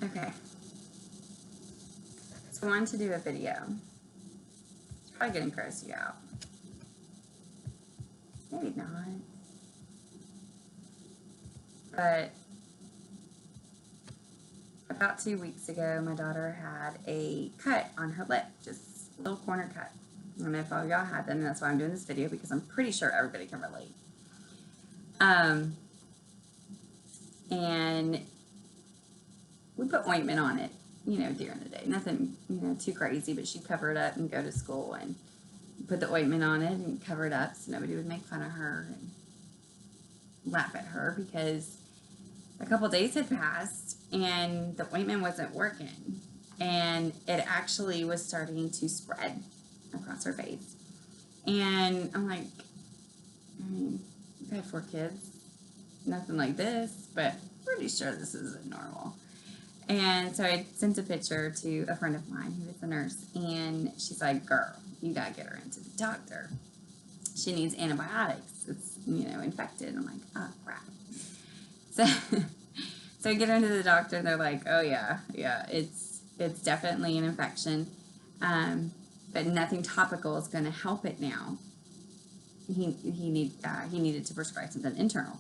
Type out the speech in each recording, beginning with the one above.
Okay. So I wanted to do a video. It's probably getting gross you out. Maybe not. But about 2 weeks ago, my daughter had a cut on her lip. Just a little corner cut. I don't know if all y'all had them, and that's why I'm doing this video, because I'm pretty sure everybody can relate. And we put ointment on it, during the day. Nothing, too crazy, but she'd cover it up and go to school and put the ointment on it and cover it up so nobody would make fun of her and laugh at her, because a couple days had passed and the ointment wasn't working, and it actually was starting to spread across her face. And I'm like, I've had 4 kids, nothing like this, but pretty sure this isn't normal. And so I sent a picture to a friend of mine who was a nurse, and she's like, girl, you gotta get her into the doctor. She needs antibiotics. It's, infected. I'm like, oh, crap. So I get her into the doctor, and they're like, oh, yeah, it's definitely an infection, but nothing topical is going to help it now. He needed to prescribe something internal.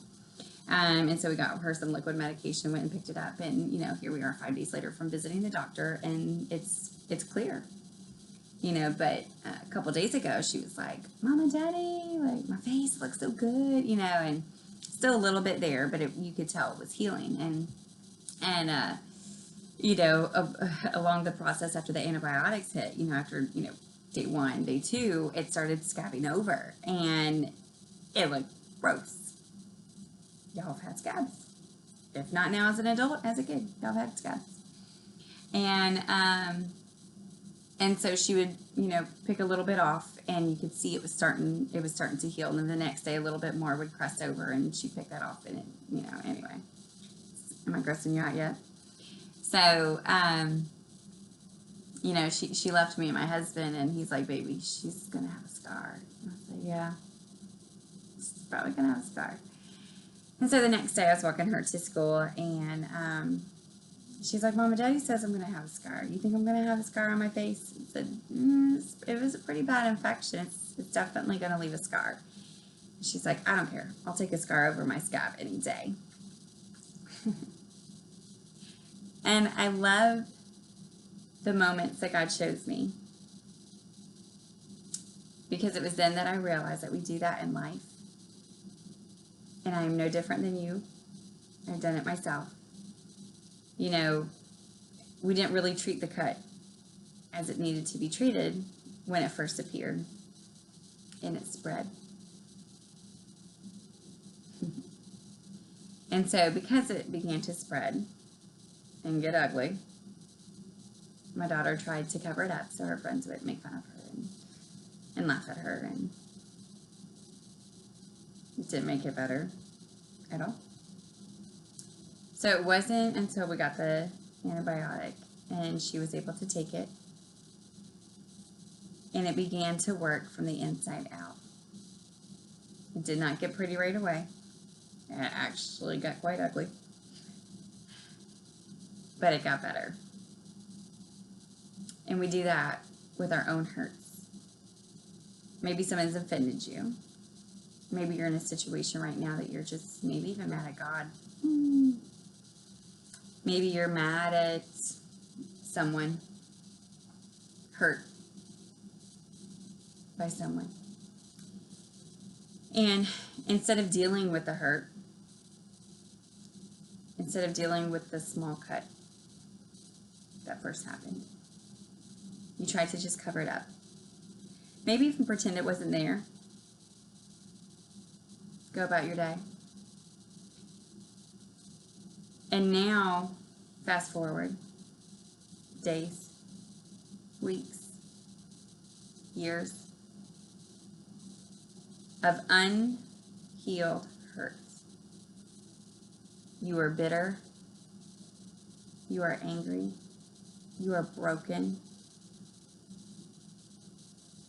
And so we got her some liquid medication, went and picked it up, and, here we are 5 days later from visiting the doctor, and it's clear. But a couple days ago, she was like, Mama, Daddy, like, my face looks so good, and still a little bit there, but you could tell it was healing. And along the process after the antibiotics hit, after, day 1, day 2, it started scabbing over, and it looked gross. Y'all have had scabs. If not now as an adult, as a kid, y'all have had scabs. And so she would, pick a little bit off, and you could see it was starting to heal. And then the next day, a little bit more would crust over, and she'd pick that off, and it, anyway. Am I grossing you out yet? So, she left me and my husband, and he's like, baby, she's going to have a scar. And I was like, yeah, she's probably going to have a scar. And so the next day I was walking her to school, and she's like, Mama, Daddy says I'm going to have a scar. You think I'm going to have a scar on my face? I said, it was a pretty bad infection. It's definitely going to leave a scar. She's like, I don't care. I'll take a scar over my scab any day. And I love the moments that God shows me, because it was then that I realized that we do that in life. And I am no different than you. I've done it myself. We didn't really treat the cut as it needed to be treated when it first appeared, and it spread. And so because it began to spread and get ugly, my daughter tried to cover it up so her friends would make fun of her and laugh at her, and it didn't make it better at all. So it wasn't until we got the antibiotic and she was able to take it, and it began to work from the inside out. It did not get pretty right away. It actually got quite ugly. But it got better. And we do that with our own hurts. Maybe someone's offended you. Maybe you're in a situation right now that you're just maybe even mad at God. Maybe you're mad at someone, hurt by someone. And instead of dealing with the hurt, instead of dealing with the small cut that first happened, you try to just cover it up. Maybe even pretend it wasn't there. Go about your day. And now, fast forward, days, weeks, years of unhealed hurts. You are bitter. You are angry. You are broken.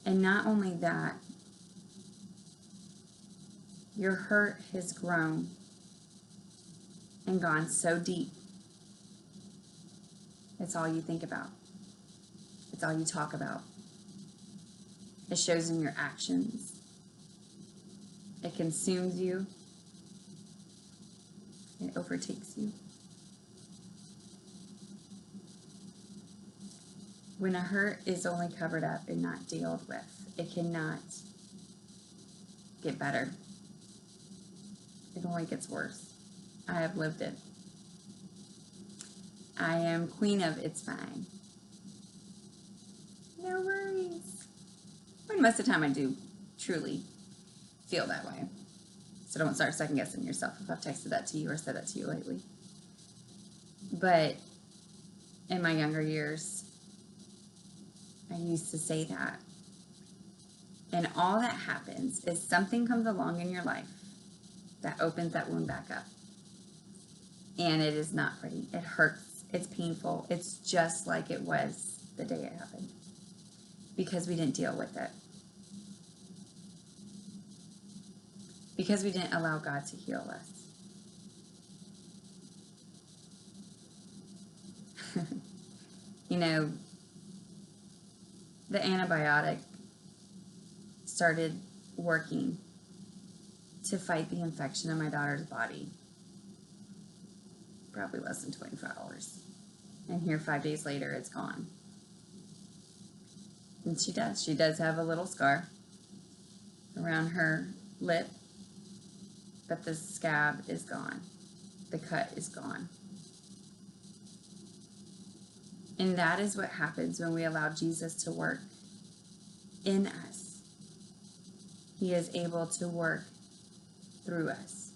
And not only that, your hurt has grown and gone so deep It's all you think about. It's all you talk about. It shows in your actions. It consumes you. It overtakes you. When a hurt is only covered up and not dealt with, it cannot get better. It only gets worse. I have lived it. I am queen of it's fine. No worries. I mean, most of the time I do truly feel that way. So don't start second guessing yourself if I've texted that to you or said that to you lately. But in my younger years, I used to say that. And all that happens is something comes along in your life that opens that wound back up. And it is not pretty. It hurts. It's painful. It's just like it was the day it happened. Because we didn't deal with it. Because we didn't allow God to heal us. You know, the antibiotic started working to fight the infection in my daughter's body. Probably less than 24 hours. And here 5 days later, it's gone. And she does. She does have a little scar around her lip. But the scab is gone. The cut is gone. And that is what happens when we allow Jesus to work in us. He is able to work through us.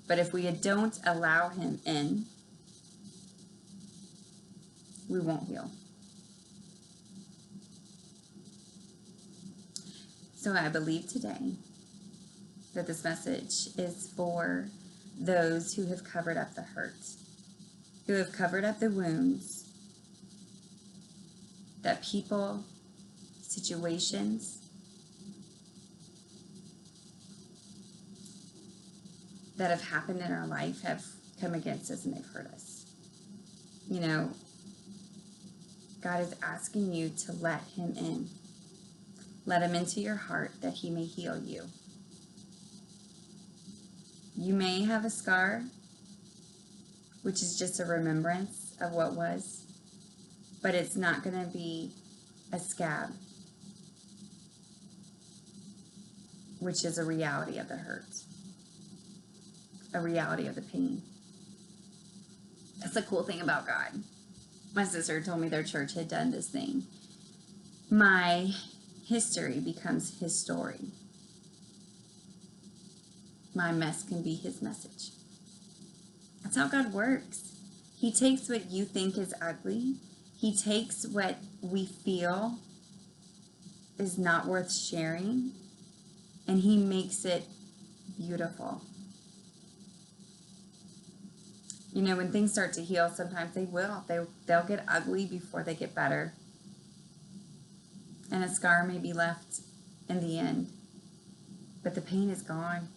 But if we don't allow him in, we won't heal. So I believe today that this message is for those who have covered up the hurt, who have covered up the wounds that people, situations, that have happened in our life have come against us and they've hurt us. You know, God is asking you to let him in. Let him into your heart that he may heal you. You may have a scar, which is just a remembrance of what was, but it's not going to be a scab, which is a reality of the hurt, a reality of the pain. That's the cool thing about God. My sister told me their church had done this thing. My history becomes his story. My mess can be his message. That's how God works. He takes what you think is ugly. He takes what we feel is not worth sharing, and he makes it beautiful. You know, when things start to heal, sometimes they will. They'll get ugly before they get better. And a scar may be left in the end. But the pain is gone.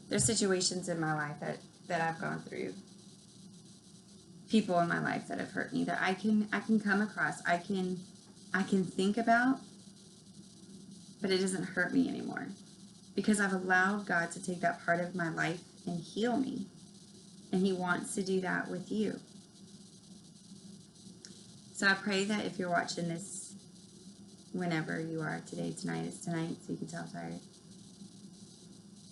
There's situations in my life that I've gone through. People in my life that have hurt me that I can come across. I can think about, but it doesn't hurt me anymore. Because I've allowed God to take that part of my life and heal me. And he wants to do that with you. So I pray that if you're watching this whenever you are today, tonight is tonight, so you can tell I'm tired.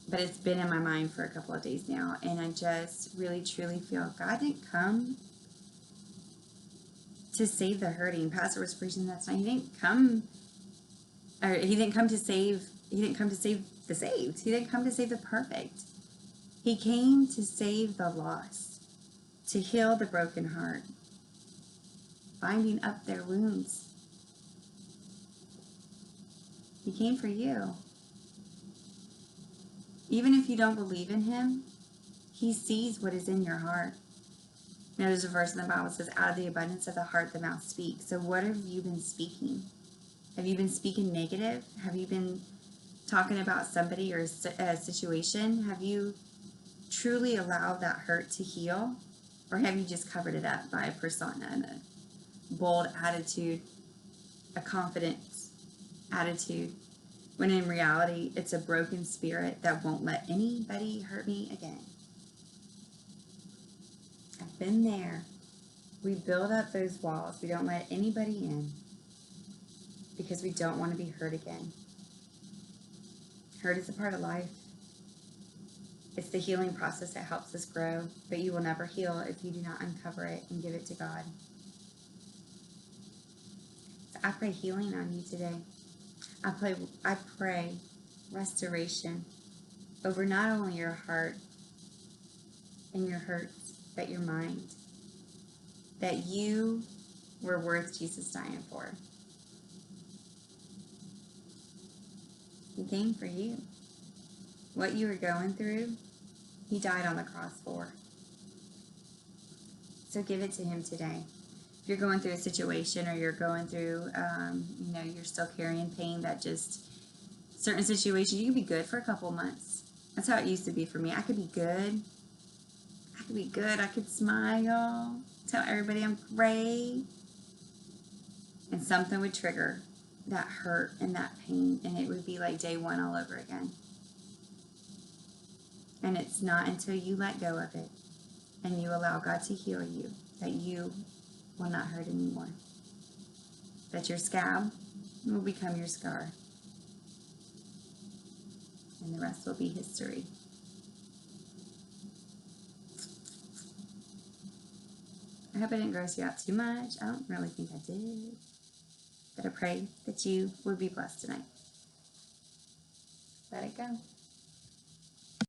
But it's been in my mind for a couple of days now, and I just really, truly feel God didn't come to save the hurting. Pastor was preaching that tonight. He didn't come to save the saved. He didn't come to save the perfect. He came to save the lost, to heal the broken heart, binding up their wounds. He came for you. Even if you don't believe in him, he sees what is in your heart. You know, there's a verse in the Bible that says, out of the abundance of the heart, the mouth speaks. So what have you been speaking? Have you been speaking negative? Have you been talking about somebody or a situation? Have you truly allowed that hurt to heal? Or have you just covered it up by a persona and a bold attitude, a confident attitude, when in reality it's a broken spirit that won't let anybody hurt me again? I've been there. We build up those walls. We don't let anybody in because we don't want to be hurt again. Hurt is a part of life. It's the healing process that helps us grow, but you will never heal if you do not uncover it and give it to God. So I pray healing on you today. I pray restoration over not only your heart and your hurts, but your mind. That you were worth Jesus dying for. He came for you. What you were going through, He died on the cross for. So give it to Him today. If you're going through a situation or you're going through, you're still carrying pain that just, certain situations, you can be good for a couple months. That's how it used to be for me. I could be good. I could smile, tell everybody I'm great. And something would trigger that hurt and that pain, and it would be like day one all over again. And it's not until you let go of it and you allow God to heal you that you will not hurt anymore. That your scab will become your scar. And the rest will be history. I hope I didn't gross you out too much. I don't really think I did. But I pray that you would be blessed tonight. Let it go.